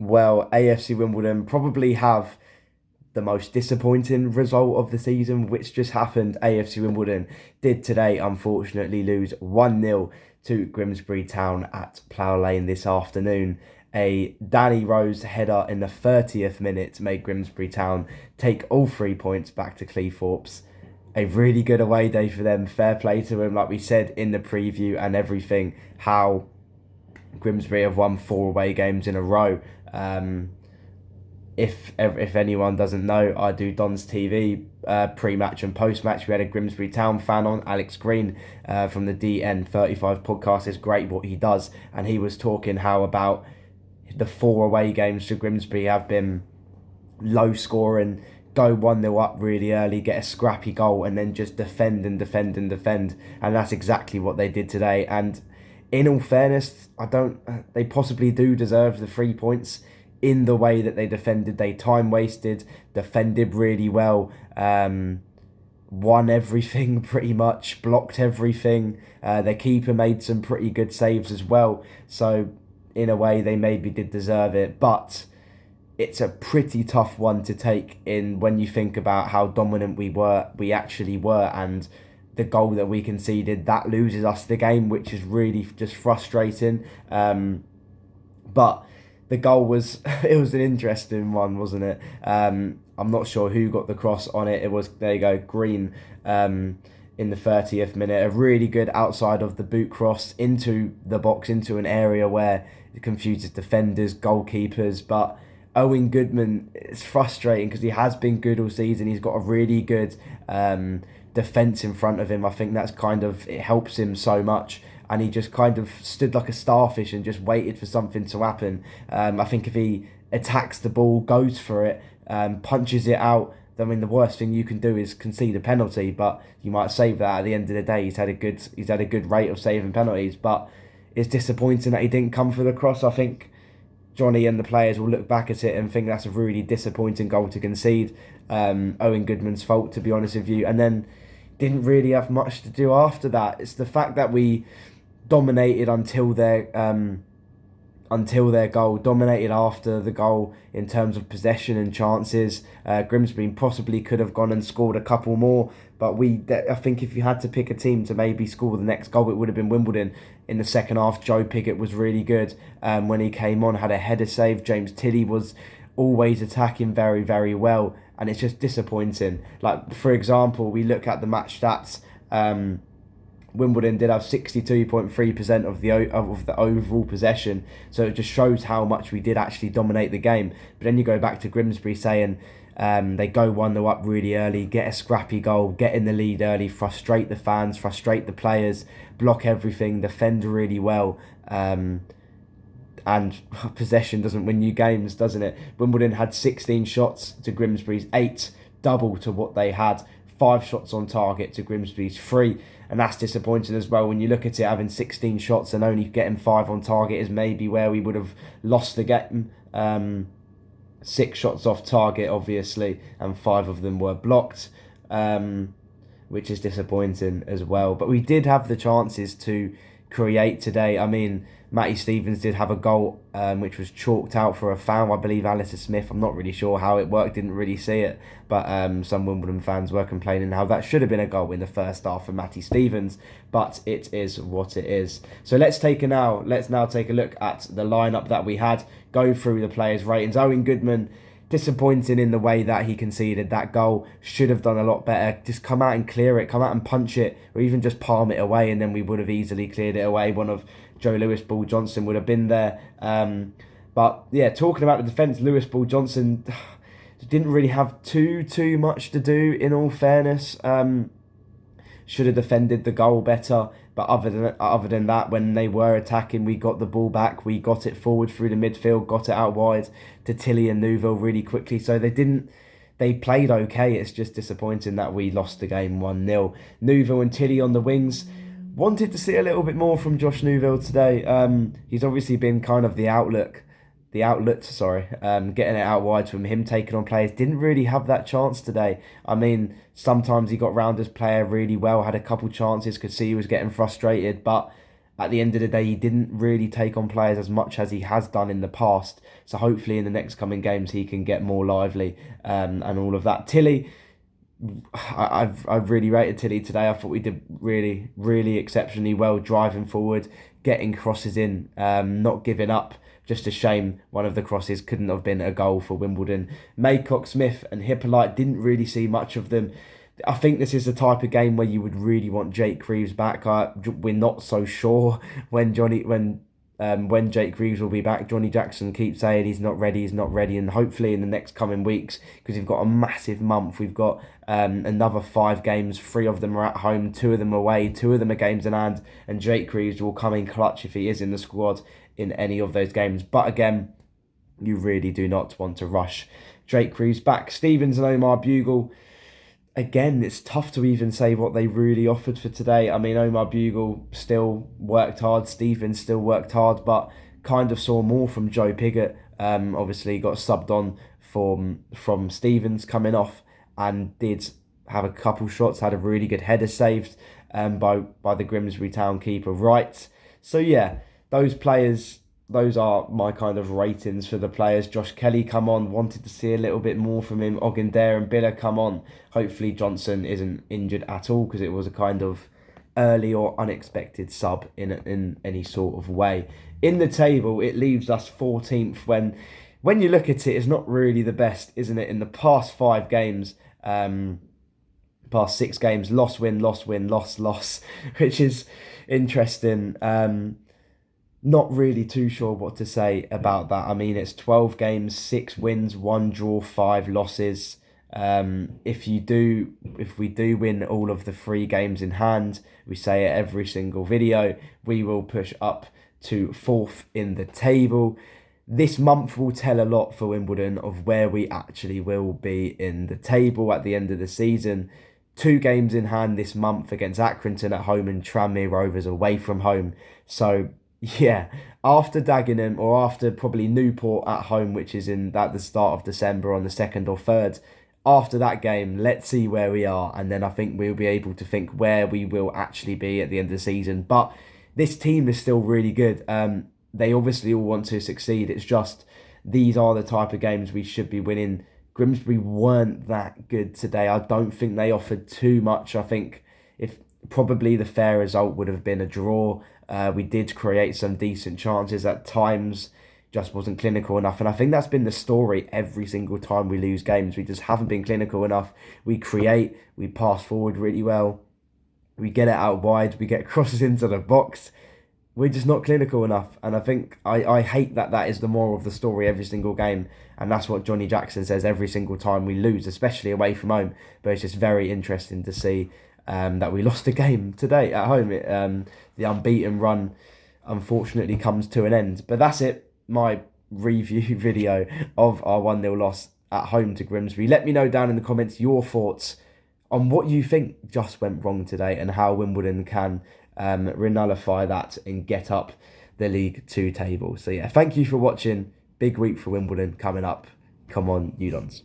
Well, AFC Wimbledon probably have the most disappointing result of the season, which just happened. AFC Wimbledon did today, unfortunately, lose 1-0 to Grimsby Town at Plough Lane this afternoon. A Danny Rose header in the 30th minute made Grimsby Town take all 3 points back to Cleethorpes. A really good away day for them. Fair play to them, like we said in the preview and everything, how Grimsby have won 4 away games in a row. If anyone doesn't know, I do Don's TV pre-match and post-match. We had a Grimsby Town fan on, Alex Green, from the DN35 podcast. It's great what he does, and he was talking how about the 4 away games to Grimsby have been low scoring, go 1-0 up really early, get a scrappy goal, and then just defend and defend and defend. And that's exactly what they did today. And in all fairness, they possibly do deserve the 3 points in the way that they defended. They time wasted, defended really well, won everything pretty much, blocked everything. Their keeper made some pretty good saves as well. So in a way, they maybe did deserve it. But it's a pretty tough one to take in when you think about how dominant we actually were, and the goal that we conceded, that loses us the game, which is really just frustrating. But the goal was it was an interesting one, wasn't it? I'm not sure who got the cross on it. It was, there you go, Green, in the 30th minute. A really good outside of the boot cross into the box, into an area where it confuses defenders, goalkeepers. But Owen Goodman, it's frustrating because he has been good all season. He's got a really good defence in front of him. I think it helps him so much. And he just kind of stood like a starfish and just waited for something to happen. I think if he attacks the ball, goes for it, punches it out, I mean, the worst thing you can do is concede a penalty, but you might save that at the end of the day. He's had a good rate of saving penalties, but it's disappointing that he didn't come for the cross. I think Johnny and the players will look back at it and think that's a really disappointing goal to concede. Owen Goodman's fault, to be honest with you. And then didn't really have much to do after that. It's the fact that we dominated until their goal, dominated after the goal in terms of possession and chances. Grimsby possibly could have gone and scored a couple more, but I think if you had to pick a team to maybe score the next goal, it would have been Wimbledon. In the second half, Joe Piggott was really good when he came on, had a header save. James Tilley was always attacking very, very well, and it's just disappointing. Like, for example, we look at the match stats. Wimbledon did have 62.3% of the overall possession, so it just shows how much we did actually dominate the game. But then you go back to Grimsby saying they go 1-0 up really early, get a scrappy goal, get in the lead early, frustrate the fans, frustrate the players, block everything, defend really well. And possession doesn't win you games, doesn't it? Wimbledon had 16 shots to Grimsby's 8, double to what they had. 5 shots on target to Grimsby's 3, and that's disappointing as well. When you look at it, having 16 shots and only getting 5 on target is maybe where we would have lost the game. 6 shots off target, obviously, and 5 of them were blocked, which is disappointing as well. But we did have the chances to create today. I mean, Matty Stevens did have a goal which was chalked out for a foul. I believe Alistair Smith, I'm not really sure how it worked, didn't really see it, but some Wimbledon fans were complaining how that should have been a goal in the first half for Matty Stevens, but it is what it is. So let's now take a look at the lineup that we had, go through the players' ratings. Owen Goodman, disappointing in the way that he conceded that goal. Should have done a lot better. Just come out and clear it, come out and punch it, or even just palm it away, and then we would have easily cleared it away. One of Joe Lewis Ball Johnson would have been there. But yeah, talking about the defence, Lewis Ball Johnson didn't really have too much to do, in all fairness. Should have defended the goal better. But other than that, when they were attacking, we got the ball back. We got it forward through the midfield, got it out wide to Tilley and Neuville really quickly. So they played okay. It's just disappointing that we lost the game 1-0. Neuville and Tilley on the wings. Wanted to see a little bit more from Josh Neuville today. He's obviously been kind of the outlet, getting it out wide from him, taking on players. Didn't really have that chance today. I mean, sometimes he got round his player really well, had a couple chances, could see he was getting frustrated, but at the end of the day, he didn't really take on players as much as he has done in the past. So hopefully in the next coming games, he can get more lively and all of that. Tilly, I've really rated Tilly today. I thought we did really exceptionally well driving forward, getting crosses in, not giving up. Just a shame one of the crosses couldn't have been a goal for Wimbledon. Maycock, Smith and Hippolyte didn't really see much of them. I think this is the type of game where you would really want Jake Reeves back. We're not so sure when Jake Reeves will be back. Johnny Jackson keeps saying he's not ready, and hopefully in the next coming weeks, because we've got a massive month. We've got another 5 games, 3 of them are at home, 2 of them away, 2 of them are games in hand, and Jake Reeves will come in clutch if he is in the squad in any of those games. But again, you really do not want to rush Jake Reeves back. Stevens and Omar Bugle. Again, it's tough to even say what they really offered for today. I mean, Omar Bugle still worked hard, Stevens still worked hard, but kind of saw more from Joe Pigott. Obviously got subbed on from Stevens coming off, and did have a couple shots, had a really good header saved by the Grimsby Town keeper Wright. So yeah, those players, those are my kind of ratings for the players. Josh Kelly come on, wanted to see a little bit more from him. Ogundare and Biller come on. Hopefully Johnson isn't injured at all, because it was a kind of early or unexpected sub in any sort of way. In the table, it leaves us 14th when you look at it, it's not really the best, isn't it? In the past 5 games, past 6 games, loss, win, loss, win, loss, which is interesting. Not really too sure what to say about that. I mean, it's 12 games, 6 wins, 1 draw, 5 losses. If we do win all of the 3 games in hand, we say it every single video, we will push up to 4th in the table. This month will tell a lot for Wimbledon of where we actually will be in the table at the end of the season. 2 games in hand this month against Accrington at home and Tranmere Rovers away from home. So yeah, after Dagenham, or after probably Newport at home, which is at the start of December on the 2nd or 3rd, after that game, let's see where we are, and then I think we'll be able to think where we will actually be at the end of the season. But this team is still really good. They obviously all want to succeed. It's just these are the type of games we should be winning. Grimsby weren't that good today. I don't think they offered too much. I think if probably the fair result would have been a draw. We did create some decent chances at times, just wasn't clinical enough. And I think that's been the story every single time we lose games. We just haven't been clinical enough. We create, we pass forward really well, we get it out wide, we get crosses into the box. We're just not clinical enough. And I think I hate that is the moral of the story every single game. And that's what Johnny Jackson says every single time we lose, especially away from home. But it's just very interesting to see that we lost a game today at home. The unbeaten run unfortunately comes to an end. But that's it, my review video of our 1-0 loss at home to Grimsby. Let me know down in the comments your thoughts on what you think just went wrong today and how Wimbledon can renullify that and get up the League 2 table. So yeah, thank you for watching. Big week for Wimbledon coming up. Come on, you dons.